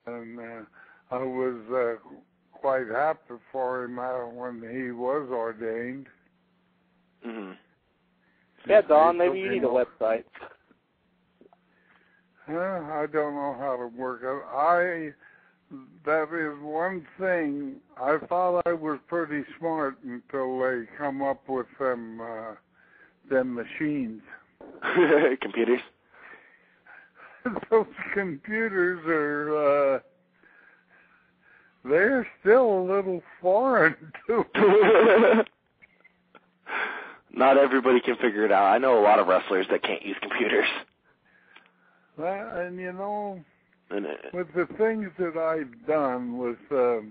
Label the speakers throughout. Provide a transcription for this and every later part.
Speaker 1: and I was quite happy for him when he was ordained.
Speaker 2: Mm-hmm.
Speaker 3: Yeah, Don, maybe you need a website.
Speaker 1: I don't know how to work it. That is one thing. I thought I was pretty smart until they come up with them machines.
Speaker 2: Computers?
Speaker 1: Those computers are, they're still a little foreign to me.
Speaker 2: Not everybody can figure it out. I know a lot of wrestlers that can't use computers.
Speaker 1: And you know, with the things that I've done, with the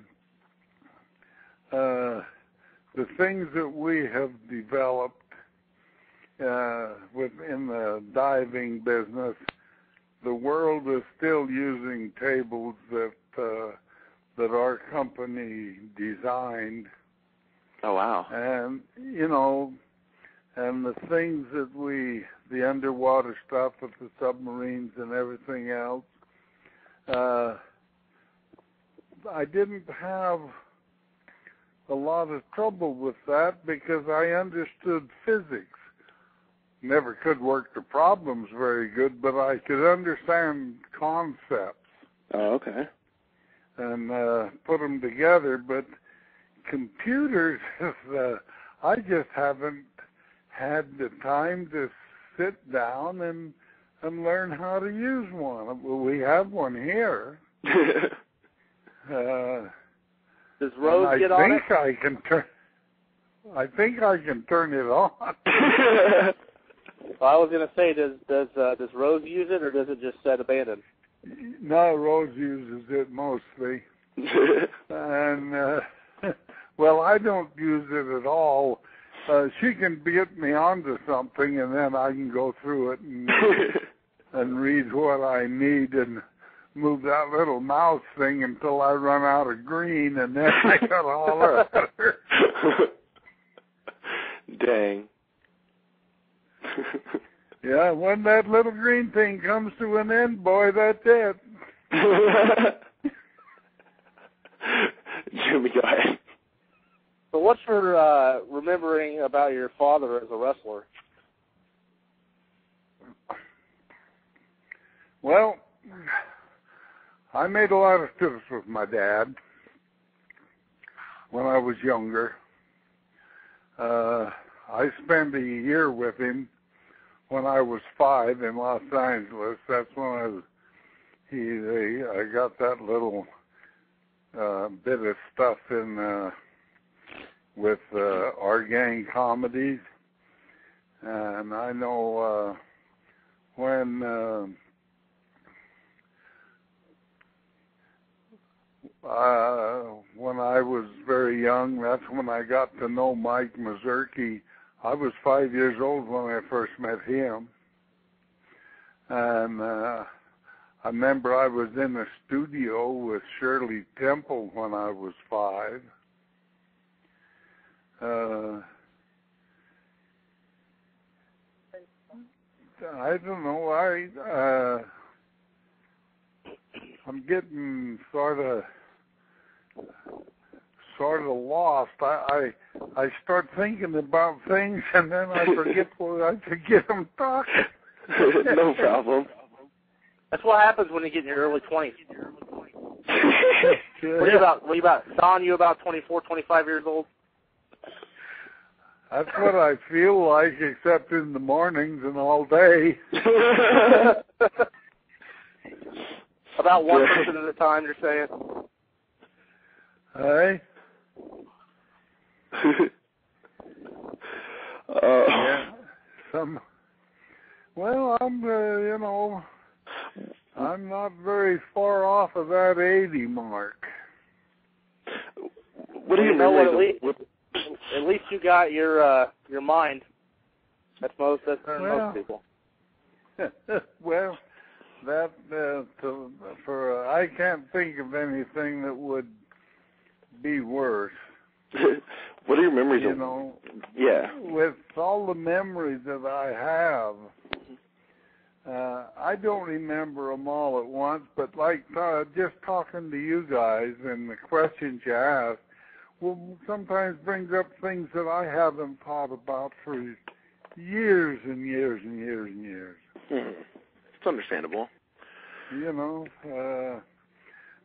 Speaker 1: things that we have developed within the diving business, the world is still using tables that our company designed.
Speaker 2: Oh, wow.
Speaker 1: And, you know, and the things that the underwater stuff with the submarines and everything else, I didn't have a lot of trouble with that because I understood physics. Never could work the problems very good, but I could understand concepts.
Speaker 2: Oh, okay.
Speaker 1: And put them together. But computers, I just haven't had the time to sit down and learn how to use one. Well, we have one here.
Speaker 3: Does Rose get on it?
Speaker 1: I think I can turn it on.
Speaker 3: Well, I was going to say, does Rose use it, or does it just set abandoned?
Speaker 1: No, Rose uses it mostly. And, well, I don't use it at all. She can get me onto something, and then I can go through it and read what I need and move that little mouse thing until I run out of green, and then I got all of her.
Speaker 2: Dang.
Speaker 1: Yeah, when that little green thing comes to an end, boy, that's it.
Speaker 2: Jimmy, go ahead.
Speaker 3: So what's your remembering about your father as a wrestler?
Speaker 1: Well, I made a lot of trips with my dad when I was younger. I spent a year with him when I was 5 in Los Angeles. That's when I got that little bit of stuff in with our gang comedies. And I know when I was very young, that's when I got to know Mike Mazurki. I was 5 years old when I first met him. And I remember I was in the studio with Shirley Temple when I was 5. I don't know. I'm getting sort of lost. I start thinking about things and then I forget I'm talking.
Speaker 2: No problem.
Speaker 3: That's what happens when you get in your early 20s. What are you about, Don, you about 24, 25 years old?
Speaker 1: That's what I feel like, except in the mornings and all day.
Speaker 3: About 1% of the time, you're saying?
Speaker 1: Hey? Yeah. Well, I'm, I'm not very far off of that 80 mark.
Speaker 2: What do you know?
Speaker 3: At least you got your mind. That's most people.
Speaker 1: Well, that I can't think of anything that would be worse.
Speaker 2: What are your memories?
Speaker 1: Yeah. With all the memories that I I don't remember them all at once, but like just talking to you guys and the questions you ask will sometimes brings up things that I haven't thought about for years and years and years and years.
Speaker 2: Mm-hmm. It's understandable.
Speaker 1: You know,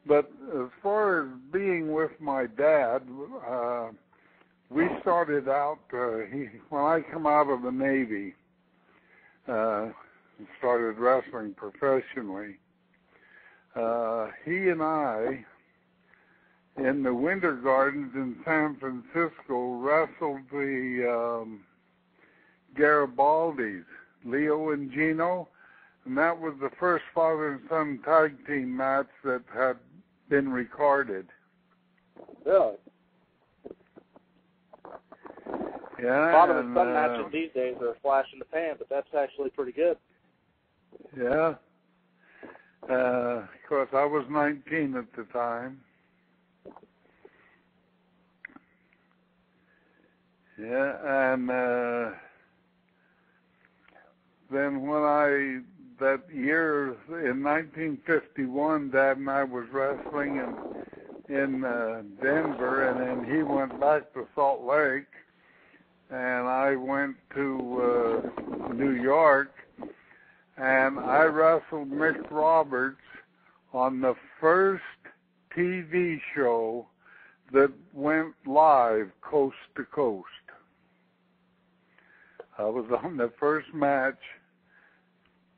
Speaker 1: but as far as being with my dad, we started out, when I come out of the Navy, and started wrestling professionally, he and I, in the Winter Gardens in San Francisco, wrestled the Garibaldis, Leo and Gino, and that was the first father and son tag team match that had been recorded.
Speaker 3: Really?
Speaker 1: Yeah.
Speaker 3: Father and son matches these days are a flash in the pan, but that's actually pretty good.
Speaker 1: Yeah. Of course, I was 19 at the time. Yeah, and then when that year in 1951, Dad and I was wrestling in Denver, and then he went back to Salt Lake, and I went to New York, and I wrestled Mick Roberts on the first TV show that went live coast to coast. I was on the first match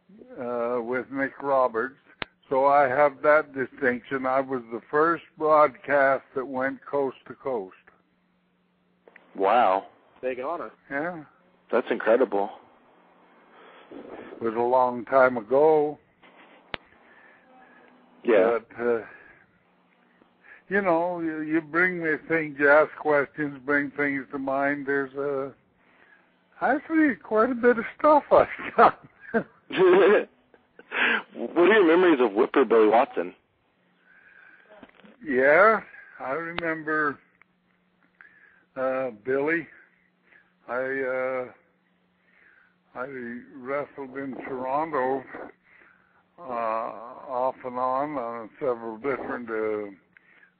Speaker 1: with Mick Roberts, so I have that distinction. I was the first broadcast that went coast to coast.
Speaker 2: Wow.
Speaker 3: Big honor.
Speaker 1: Yeah.
Speaker 2: That's incredible.
Speaker 1: It was a long time ago.
Speaker 2: Yeah.
Speaker 1: But, you know, you bring me things, you ask questions, bring things to mind. There's actually quite a bit of stuff I've got.
Speaker 2: What are your memories of Whipper Billy Watson?
Speaker 1: Yeah, I remember Billy. I wrestled in Toronto off and on several different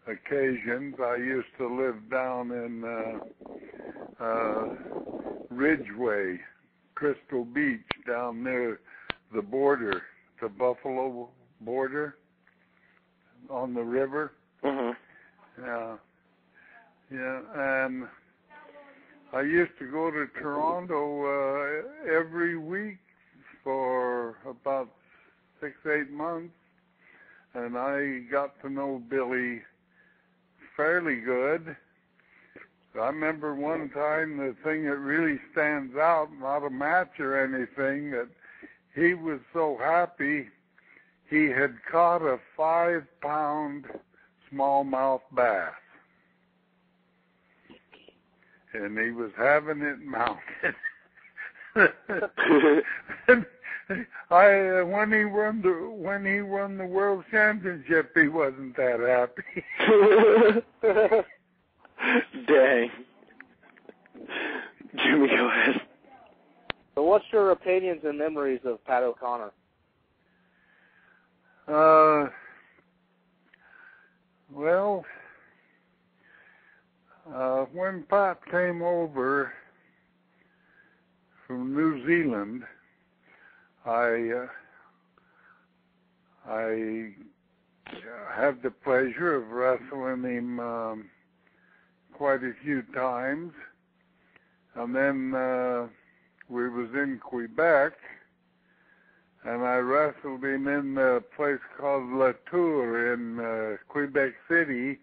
Speaker 1: occasions. I used to live down in Ridgeway, Crystal Beach, down near the border, the Buffalo border on the river.
Speaker 2: Mm-hmm.
Speaker 1: Yeah, and I used to go to Toronto every week for about 6-8 months, and I got to know Billy fairly good. I remember one time, the thing that really stands out, not a match or anything, that he was so happy he had caught a 5-pound smallmouth bass. And he was having it mounted. And when he won the world championship, he wasn't that happy.
Speaker 2: Dang. Jimmy, go ahead.
Speaker 3: So what's your opinions and memories of Pat O'Connor?
Speaker 1: Well, when Pat came over from New Zealand, I had the pleasure of wrestling him quite a few times, and then we was in Quebec, and I wrestled him in a place called La Tour in Quebec City,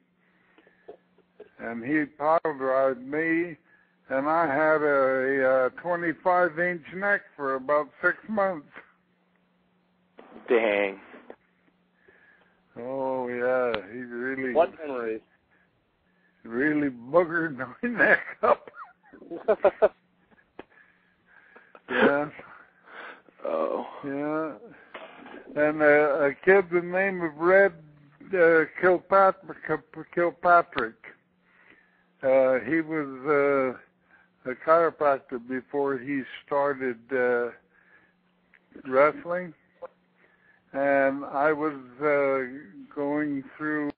Speaker 1: and he pile-drived me, and I had a 25-inch neck for about 6 months.
Speaker 2: Dang.
Speaker 1: Oh, yeah, he really...
Speaker 3: What memories?
Speaker 1: Really boogered my neck up. Yeah.
Speaker 2: Oh.
Speaker 1: Yeah. And a kid the name of Red Kilpatrick. He was a chiropractor before he started wrestling, and I was going through